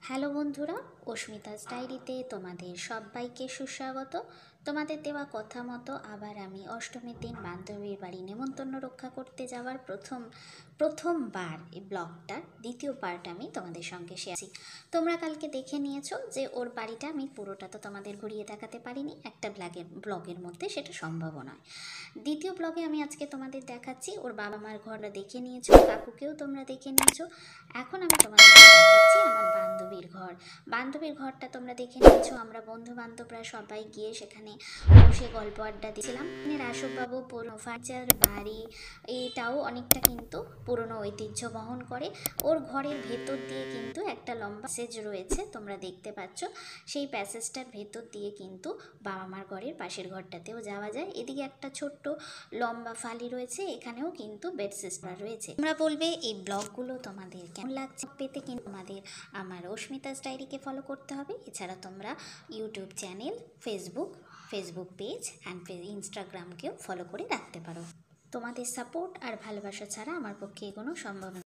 Hello বন্ধুরা, অস্মিতাস ডায়েরিতে তোমাদের সবাইকে সুস্বাগত। তোমাদের দেওয়া কথা মতো আবার আমি অষ্টমীর দিন বান্ধবীর বাড়ি নেমন্তন্ন রক্ষা করতে যাওয়ার প্রথমবার এই ব্লগটা দ্বিতীয় পার্ট আমি তোমাদের সঙ্গে শেয়ার। তোমরা কালকে দেখে নিয়েছো যে ওর বাড়িটা আমি পুরোটা তো তোমাদের ঘুরিয়ে দেখাতে পারিনি, একটা ব্লগের মধ্যে সেটা সম্ভব নয়। দ্বিতীয় ব্লগে আমি আজকে তোমাদের দেখাচ্ছি ওর বাবা মার ঘরটা দেখে নিয়েছো, কাকুকেও তোমরা দেখে নিয়েছো। এখন আমি তোমাদের দেখাচ্ছি আমার বান্ধবীর ঘরটা তোমরা দেখে নিয়েছো। আমরা বন্ধু বান্ধবরা সবাই গিয়ে সেখানে বসে গল্প আড্ডা দিয়েছিলাম। আসবাবু পুরনো ফার্নিচার বাড়ি, এটাও অনেকটা কিন্তু পুরনো ঐতিহ্য বহন করে। ওর ঘরের ভেতর দিয়ে কিন্তু একটা লম্বা প্যাসেজ রয়েছে, তোমরা দেখতে পাচ্ছ। সেই প্যাসেজটার ভেতর দিয়ে কিন্তু বাবা মার ঘরের পাশের ঘরটাতেও যাওয়া যায়। এদিকে একটা ছোট্ট লম্বা ফালি রয়েছে, এখানেও কিন্তু বেড সিস্টেম রয়েছে। তোমরা বলবে এই ব্লগগুলো তোমাদের কেমন লাগছে, পেতে কিন্তু তোমাদের আমার অস্মিতাস ডায়েরিকে ফলো করতে হবে। এছাড়া তোমরা YouTube channel, Facebook page and ইনস্টাগ্রামকেও ফলো করে রাখতে পারো। তোমাদের সাপোর্ট আর ভালোবাসা ছাড়া আমার পক্ষে এগোনো সম্ভব নয়।